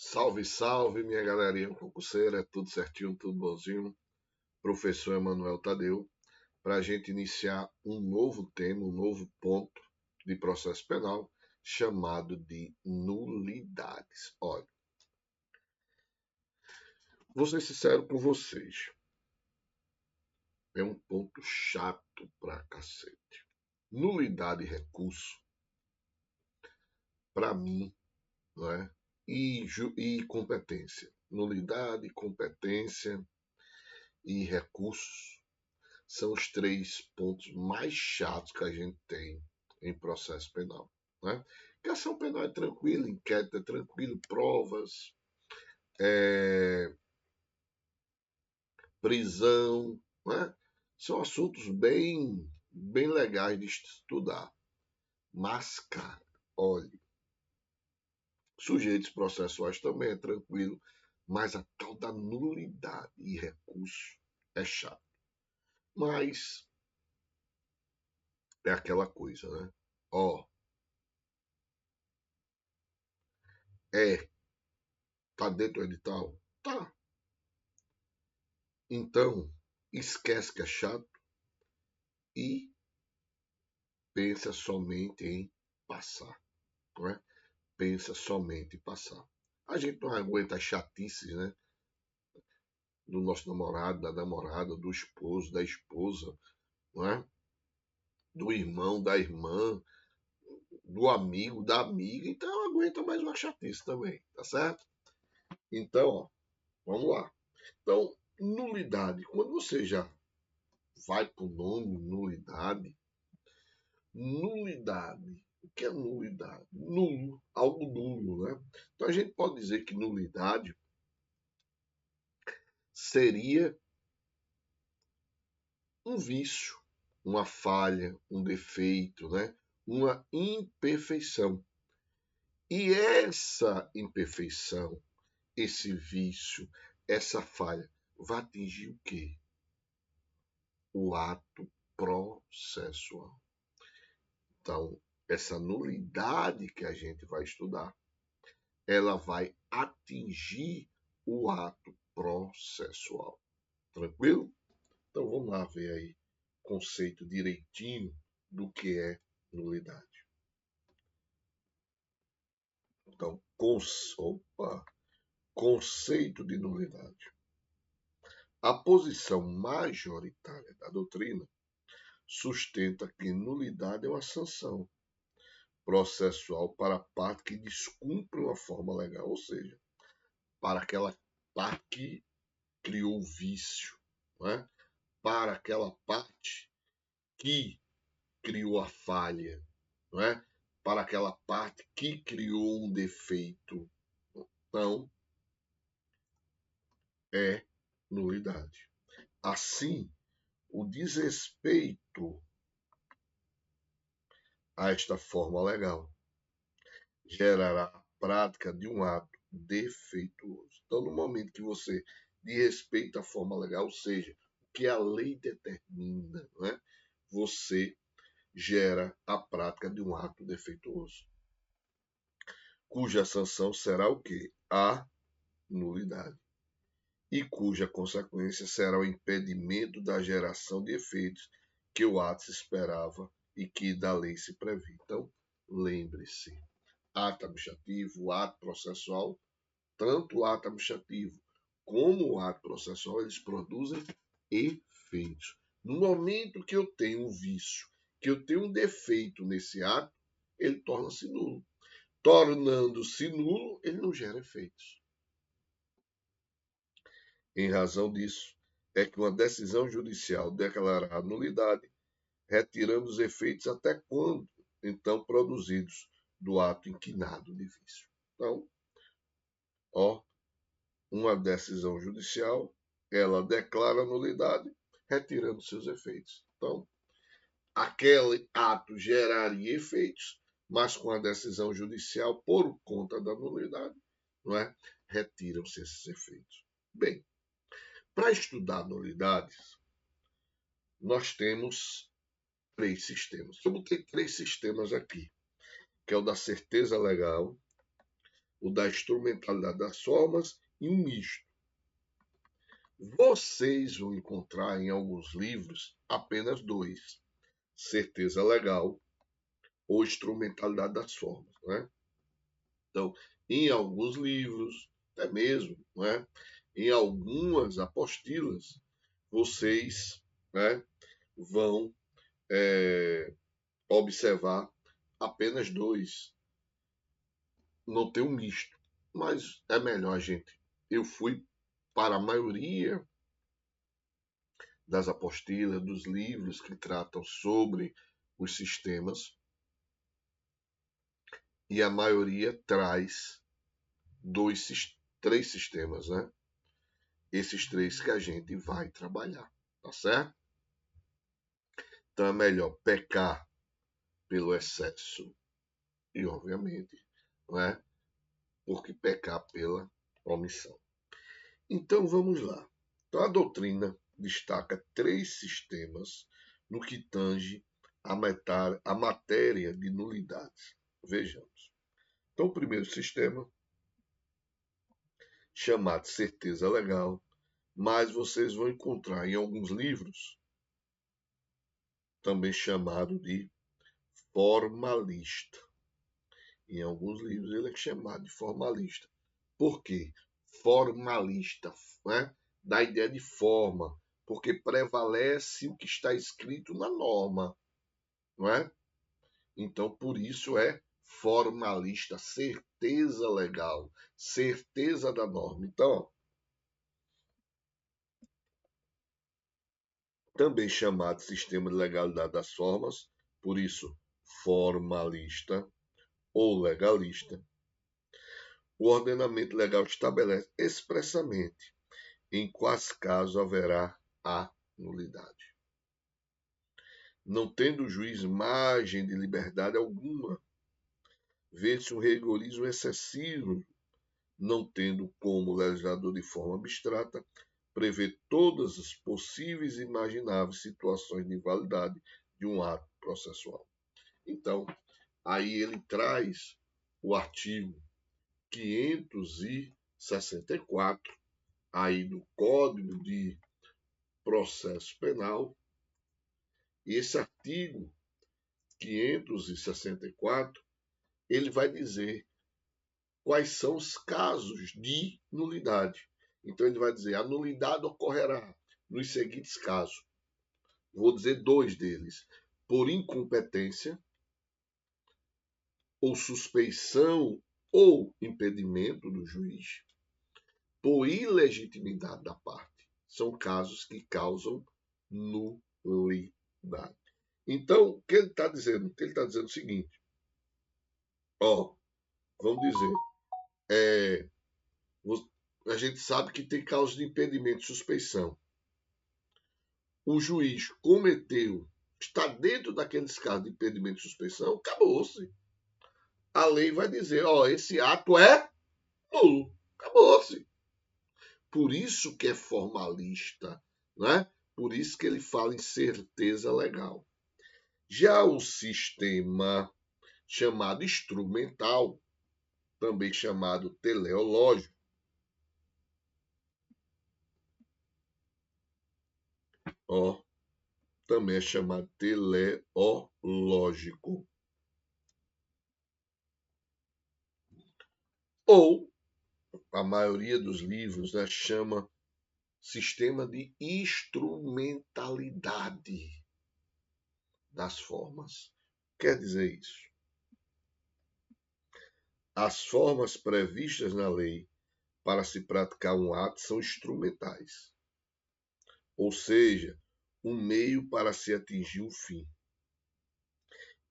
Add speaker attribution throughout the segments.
Speaker 1: Salve, salve, minha galerinha concurseira, tudo certinho, tudo bonzinho. Professor Emanuel Tadeu, para a gente iniciar um novo tema, um novo ponto de processo penal, chamado de nulidades. Olha, vou ser sincero com vocês, é um ponto chato pra cacete. Nulidade e recurso, para mim, não é? E competência. Nulidade, competência e recursos são os três pontos mais chatos que a gente tem em processo penal. Né? Porque a ação penal é tranquila, inquérito é tranquilo, provas, é, prisão, né? São assuntos bem legais de estudar. Mas, cara, olhe, sujeitos processuais também é tranquilo, mas a tal da nulidade e recurso é chato. Mas é aquela coisa, né? Ó, tá dentro do edital? Tá. Então, esquece que é chato e pensa somente em passar, não é? Pensa somente em passar. A gente não aguenta as chatices, né? Do nosso namorado, da namorada, do esposo, da esposa, não é? Do irmão, da irmã, do amigo, da amiga. Então, aguenta mais uma chatice também, tá certo? Então, ó, vamos lá. Então, nulidade. Quando você já vai para o nome nulidade, nulidade. O que é nulidade? Nulo, algo nulo, né? Então a gente pode dizer que nulidade seria um vício, uma falha, um defeito, né? Uma imperfeição. E essa imperfeição, esse vício, essa falha, vai atingir o quê? O ato processual. Então, essa nulidade que a gente vai estudar, ela vai atingir o ato processual. Tranquilo? Então vamos lá ver aí o conceito direitinho do que é nulidade. Então, conceito de nulidade. A posição majoritária da doutrina sustenta que nulidade é uma sanção processual para a parte que descumpre uma forma legal, ou seja, para aquela parte que criou o vício, não é? Para aquela parte que criou a falha, não é? Para aquela parte que criou um defeito. Então, é nulidade. Assim, o desrespeito a esta forma legal gerará a prática de um ato defeituoso. Então, no momento que você desrespeita a forma legal, ou seja, o que a lei determina, não é? Você gera a prática de um ato defeituoso, cuja sanção será o quê? A nulidade, e cuja consequência será o impedimento da geração de efeitos que o ato se esperava e que da lei se prevê. Então, lembre-se, ato administrativo, ato processual, tanto o ato administrativo como o ato processual, eles produzem efeitos. No momento que eu tenho um vício, que eu tenho um defeito nesse ato, ele torna-se nulo. Tornando-se nulo, ele não gera efeitos. Em razão disso, é que uma decisão judicial declarará nulidade, retirando os efeitos até quando, então, produzidos do ato inquinado de vício. Então, ó, uma decisão judicial, ela declara nulidade, retirando seus efeitos. Então, aquele ato geraria efeitos, mas com a decisão judicial, por conta da nulidade, não é? Retiram-se esses efeitos. Bem, para estudar nulidades, nós temos três sistemas. Eu botei três sistemas aqui, que é o da certeza legal, o da instrumentalidade das formas e um misto. Vocês vão encontrar em alguns livros apenas dois: certeza legal ou instrumentalidade das formas, né? Então, em alguns livros, até mesmo, né, em algumas apostilas, vocês, né, vão observar apenas dois, não tem um misto. Mas é melhor, gente. Eu fui para a maioria das apostilas, dos livros que tratam sobre os sistemas, e a maioria traz três sistemas, né? Esses três que a gente vai trabalhar, tá certo? Então é melhor pecar pelo excesso e, obviamente, não é? Porque pecar pela omissão. Então vamos lá. Então a doutrina destaca três sistemas no que tange a matéria de nulidades. Vejamos. Então o primeiro sistema, chamado certeza legal, mas vocês vão encontrar em alguns livros também chamado de formalista. Em alguns livros ele é chamado de formalista. Por quê? Formalista, né? Da ideia de forma, porque prevalece o que está escrito na norma, não é? Então, por isso é formalista, certeza legal, certeza da norma. Então, também chamado sistema de legalidade das formas, por isso formalista ou legalista. O ordenamento legal estabelece expressamente em quais casos haverá a nulidade, não tendo o juiz margem de liberdade alguma, vê-se um rigorismo excessivo, não tendo como o legislador de forma abstrata prever todas as possíveis e imagináveis situações de invalidade de um ato processual. Então, aí ele traz o artigo 564 aí do Código de Processo Penal. E esse artigo 564, ele vai dizer quais são os casos de nulidade. Então ele vai dizer: a nulidade ocorrerá nos seguintes casos. Vou dizer dois deles: por incompetência, ou suspeição ou impedimento do juiz, por ilegitimidade da parte. São casos que causam nulidade. Então, o que ele está dizendo? Ele está dizendo o seguinte: ó, vamos dizer, a gente sabe que tem causa de impedimento e suspeição. O juiz cometeu, está dentro daqueles casos de impedimento e suspeição, acabou-se. A lei vai dizer, ó, esse ato é nulo, acabou-se. Por isso que é formalista, né? Por isso que ele fala em certeza legal. Já o sistema chamado instrumental, também chamado teleológico, ó, também é chamado teleológico. Ou, a maioria dos livros, né, chama sistema de instrumentalidade das formas. Quer dizer isso? As formas previstas na lei para se praticar um ato são instrumentais, ou seja, um meio para se atingir um fim,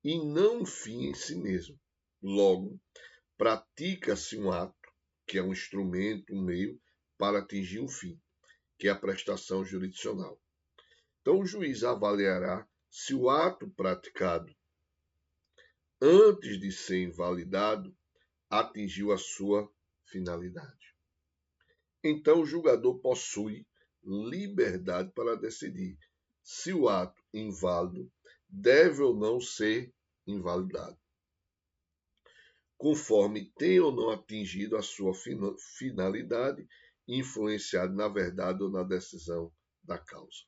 Speaker 1: e não um fim em si mesmo. Logo, pratica-se um ato, que é um instrumento, um meio para atingir um fim, que é a prestação jurisdicional. Então, o juiz avaliará se o ato praticado antes de ser invalidado atingiu a sua finalidade. Então, o julgador possui liberdade para decidir se o ato inválido deve ou não ser invalidado. conforme tem ou não atingido a sua finalidade, influenciado na verdade ou na decisão da causa.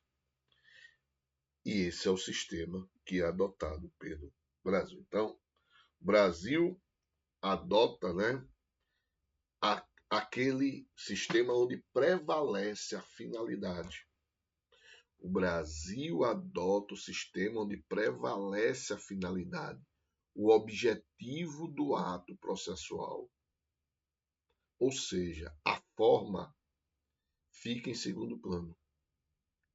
Speaker 1: E esse é o sistema que é adotado pelo Brasil. Então, o Brasil adota, né, aquele sistema onde prevalece a finalidade. O Brasil adota o sistema onde prevalece a finalidade, o objetivo do ato processual. Ou seja, a forma fica em segundo plano,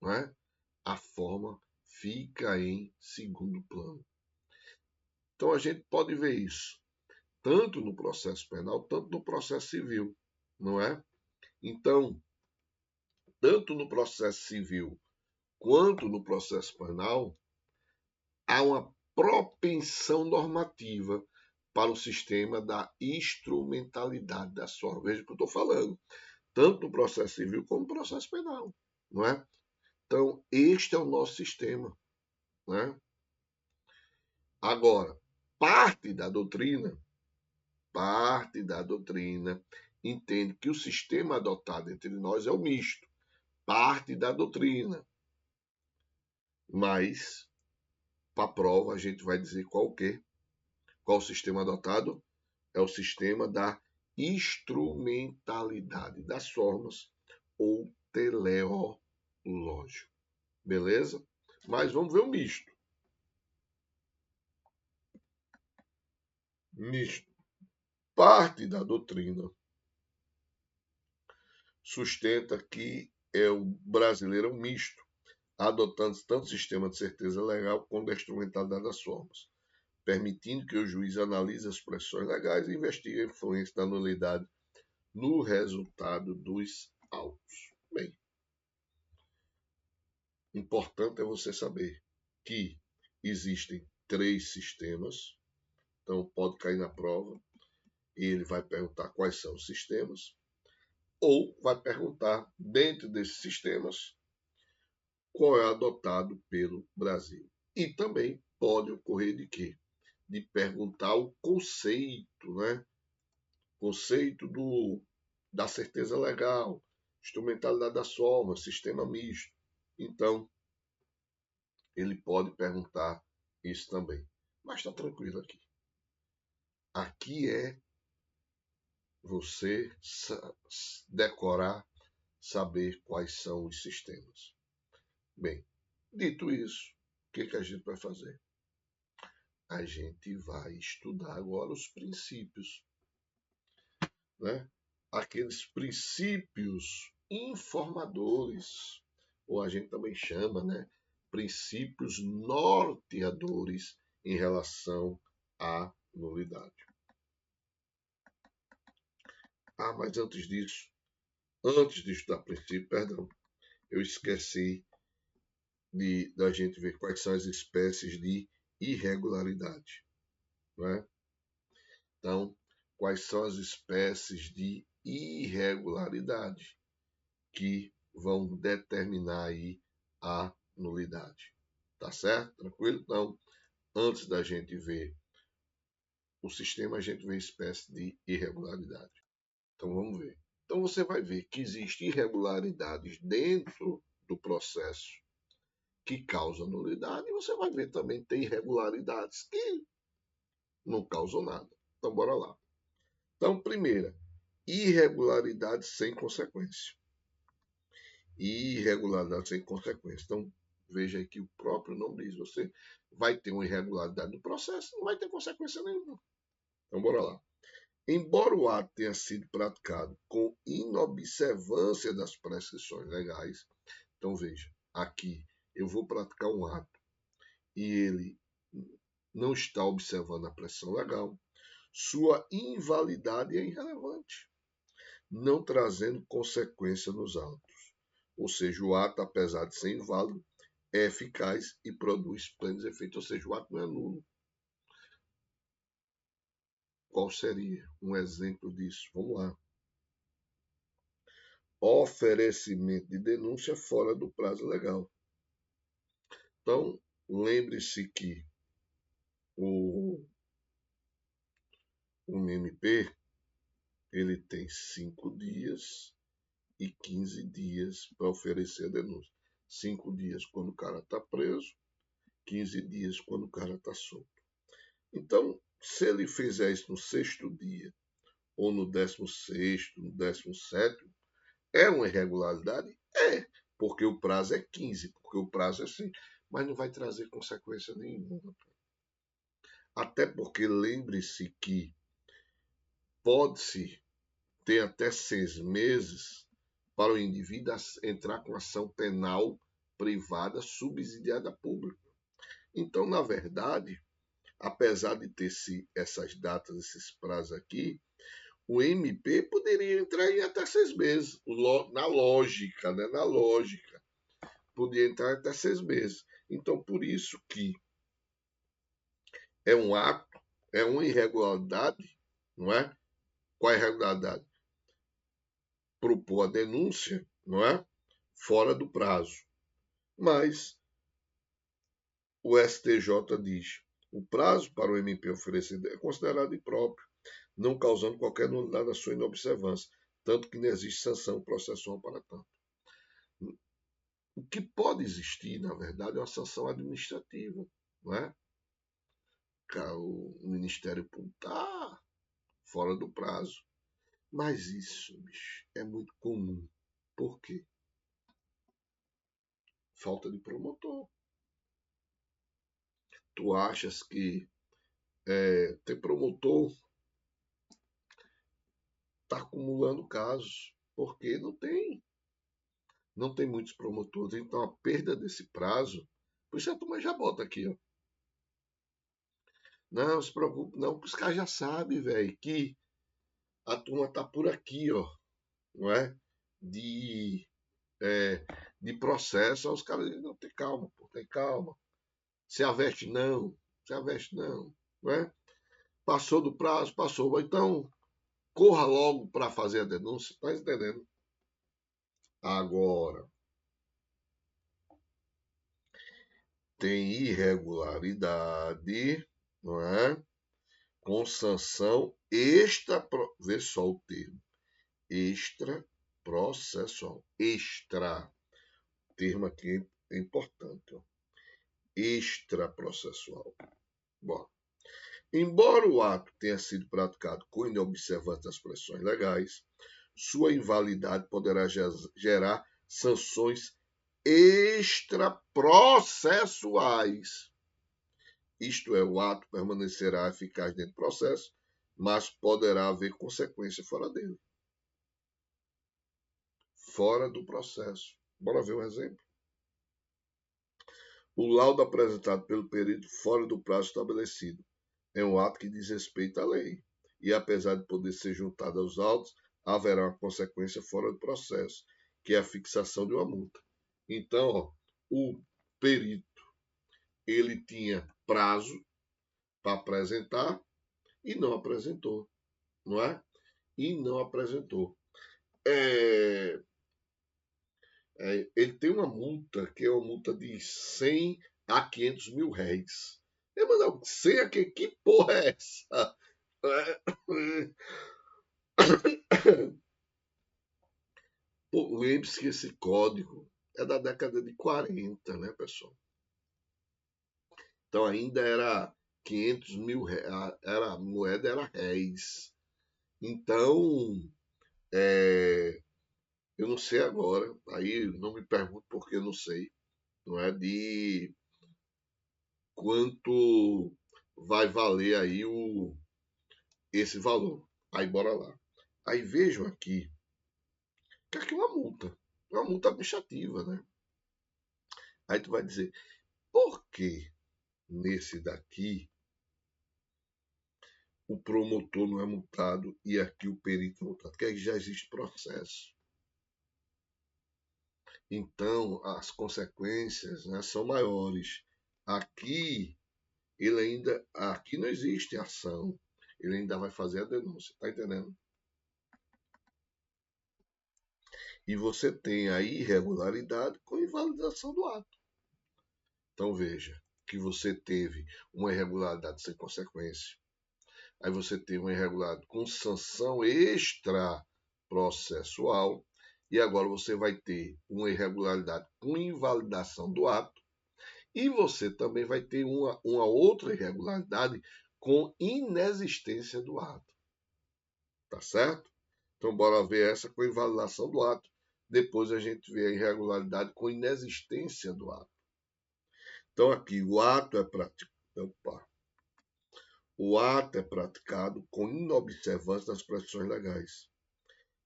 Speaker 1: não é? A forma fica em segundo plano. Então a gente pode ver isso tanto no processo penal, tanto no processo civil, não é? Então, tanto no processo civil quanto no processo penal, há uma propensão normativa para o sistema da instrumentalidade da SOR. Veja o que eu estou falando, tanto no processo civil como no processo penal, não é? Então, este é o nosso sistema, né? Agora, parte da doutrina entende que o sistema adotado entre nós é o misto, parte da doutrina. Mas, para a prova, a gente vai dizer qual o quê? Qual o sistema adotado? É o sistema da instrumentalidade das formas ou teleológico. Beleza? Mas vamos ver o misto. Misto. Parte da doutrina sustenta que o brasileiro é um misto, adotando tanto o sistema de certeza legal quanto a instrumentalidade das formas, permitindo que o juiz analise as pressões legais e investigue a influência da nulidade no resultado dos autos. Bem, importante é você saber que existem 3 sistemas, então pode cair na prova e ele vai perguntar quais são os sistemas, ou vai perguntar, dentro desses sistemas, qual é adotado pelo Brasil. E também pode ocorrer de quê? De perguntar o conceito, né? Conceito da certeza legal, instrumentalidade das formas, sistema misto. Então, ele pode perguntar isso também. Mas está tranquilo aqui. Aqui é você decorar, saber quais são os sistemas. Bem, dito isso, o que a gente vai fazer? A gente vai estudar agora os princípios, né? Aqueles princípios informadores, ou a gente também chama, né? Princípios norteadores em relação à nulidade. Mas antes de estudar princípio, perdão, eu esqueci da gente ver quais são as espécies de irregularidade, né? Então, quais são as espécies de irregularidade que vão determinar aí a nulidade. Tá certo? Tranquilo? Então, antes da gente ver o sistema, a gente vê espécie de irregularidade. Então, vamos ver. Então, você vai ver que existem irregularidades dentro do processo que causam nulidade, e você vai ver também que tem irregularidades que não causam nada. Então, bora lá. Então, primeira, irregularidade sem consequência. Irregularidade sem consequência. Então, veja aí que o próprio nome diz, você vai ter uma irregularidade no processo, não vai ter consequência nenhuma. Então, bora lá. Embora o ato tenha sido praticado com inobservância das prescrições legais, então veja, aqui eu vou praticar um ato e ele não está observando a prescrição legal, sua invalidade é irrelevante, não trazendo consequência nos autos. Ou seja, o ato, apesar de ser inválido, é eficaz e produz plenos efeitos, ou seja, o ato não é nulo. Qual seria um exemplo disso? Vamos lá. Oferecimento de denúncia fora do prazo legal. Então, lembre-se que um MP, ele tem 5 dias e 15 dias para oferecer a denúncia. 5 dias quando o cara está preso, 15 dias quando o cara está solto. Então, se ele fizer isso no 6º dia, ou no 16º, no 17º, é uma irregularidade? É, porque o prazo é 15, porque o prazo é 100, mas não vai trazer consequência nenhuma. Até porque lembre-se que pode-se ter até 6 meses para o indivíduo entrar com ação penal privada subsidiada pública. Então, na verdade, apesar de ter essas datas, esses prazos aqui, o MP poderia entrar em até 6 meses, na lógica, né? Na lógica, poderia entrar até 6 meses. Então, por isso que é um ato, é uma irregularidade, não é? Qual é a irregularidade? Propor a denúncia, não é? Fora do prazo. Mas o STJ diz: o prazo para o MP oferecer é considerado impróprio, não causando qualquer nulidade à sua inobservância, tanto que não existe sanção processual para tanto. O que pode existir, na verdade, é uma sanção administrativa, não é? O Ministério Público está fora do prazo. Mas isso, bicho, é muito comum. Por quê? Falta de promotor. Tu achas que ter promotor está acumulando casos? Porque não tem muitos promotores. Então a perda desse prazo, por isso a turma já bota aqui, ó. Não se preocupe, não, porque os caras já sabem, velho, que a turma tá por aqui, ó, não é? De, é, de processo. Aí os caras dizem, não, tem calma, pô, tem calma. Se aveste não, se aveste não é? Passou do prazo, passou. Então, corra logo para fazer a denúncia, tá entendendo? Agora, tem irregularidade, não é? Com sanção extra, vê só o termo, extra processual. Extra, termo aqui é importante, ó. Extra processual. Bom, embora o ato tenha sido praticado com inobservância das pressões legais, sua invalidade poderá gerar sanções extraprocessuais. Isto é, o ato permanecerá eficaz dentro do processo, mas poderá haver consequência fora dele. Fora do processo. Bora ver um exemplo. O laudo apresentado pelo perito fora do prazo estabelecido é um ato que diz respeito à lei, e apesar de poder ser juntado aos autos, haverá uma consequência fora do processo, que é a fixação de uma multa. Então, ó, o perito ele tinha prazo para apresentar e não apresentou, não é? E não apresentou. Ele tem uma multa que é uma multa de 100 a 500 mil réis. Mas não, 100 a que porra é essa? Lembre-se que esse código é da década de 40, né, pessoal? Então ainda era 500 mil réis, a moeda era réis. Então, eu não sei agora, aí não me pergunto porque eu não sei, não é de quanto vai valer aí esse valor. Aí bora lá. Aí vejam aqui que aqui é uma multa administrativa, né? Aí tu vai dizer, por que nesse daqui o promotor não é multado e aqui o perito é multado? Porque aí já existe processo. Então as consequências, né, são maiores. Aqui aqui não existe ação. Ele ainda vai fazer a denúncia, tá entendendo? E você tem a irregularidade com invalidação do ato. Então veja que você teve uma irregularidade sem consequência. Aí você tem uma irregularidade com sanção extraprocessual. E agora você vai ter uma irregularidade com invalidação do ato. E você também vai ter uma outra irregularidade com inexistência do ato. Tá certo? Então, bora ver essa com invalidação do ato. Depois a gente vê a irregularidade com inexistência do ato. Então, aqui, o ato é praticado. O ato é praticado com inobservância das prescrições legais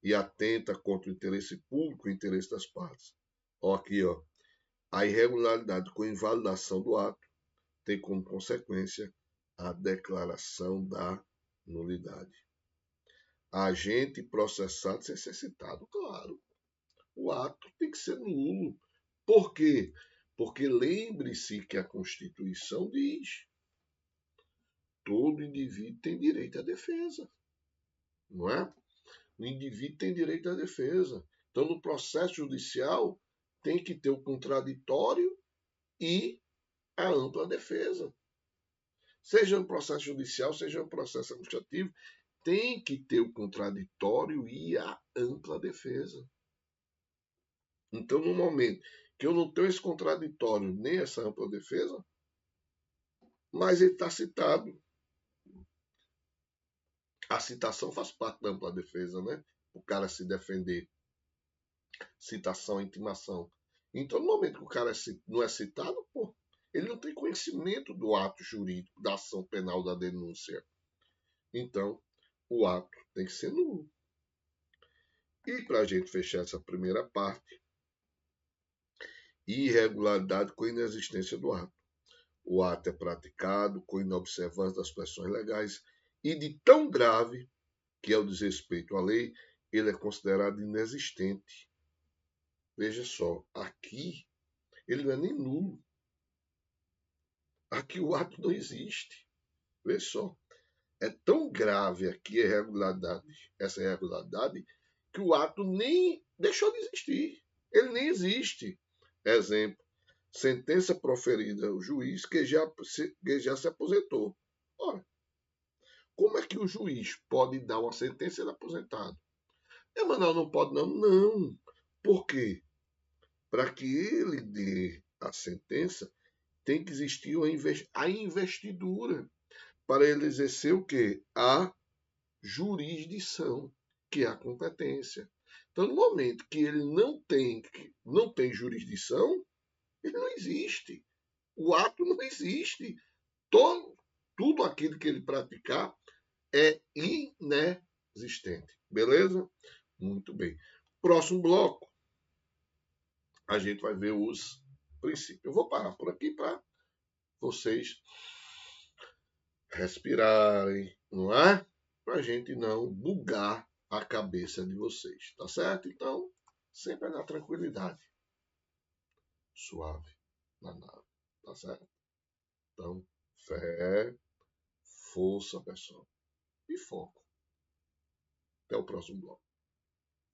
Speaker 1: e atenta contra o interesse público e o interesse das partes. Ó, aqui, ó, a irregularidade com invalidação do ato tem como consequência a declaração da nulidade. Agente processado sem ser citado. Claro, o ato tem que ser nulo. Por quê? Porque lembre-se que a Constituição diz: todo indivíduo tem direito à defesa. Não é? O indivíduo tem direito à defesa. Então, no processo judicial, tem que ter o contraditório e a ampla defesa. Seja no processo judicial, seja no processo administrativo, tem que ter o contraditório e a ampla defesa. Então, no momento que eu não tenho esse contraditório nem essa ampla defesa, mas ele está citado. A citação faz parte da ampla defesa, né? O cara se defender. Citação, intimação. Então, no momento que o cara não é citado, pô, ele não tem conhecimento do ato jurídico, da ação penal, da denúncia. Então, o ato tem que ser nulo. E para a gente fechar essa primeira parte, irregularidade com inexistência do ato. O ato é praticado com inobservância das pressões legais e de tão grave que é o desrespeito à lei, ele é considerado inexistente. Veja só, aqui ele não é nem nulo. Aqui o ato não existe. Veja só, é tão grave aqui a irregularidade, essa irregularidade, que o ato nem deixou de existir. Ele nem existe. Exemplo, sentença proferida ao juiz que já se aposentou. Ora, como é que o juiz pode dar uma sentença de aposentado? Emanuel, não pode não. Não. Por quê? Para que ele dê a sentença, tem que existir a investidura para ele exercer o quê? A jurisdição, que é a competência. Então, no momento que ele não tem jurisdição, ele não existe. O ato não existe. Tudo aquilo que ele praticar é inexistente. Beleza? Muito bem. Próximo bloco, a gente vai ver os princípios. Eu vou parar por aqui para vocês respirarem, não é? Para a gente não bugar a cabeça de vocês, tá certo? Então, sempre na tranquilidade. Suave na nave, tá certo? Então, fé, força, pessoal. E foco. Até o próximo bloco.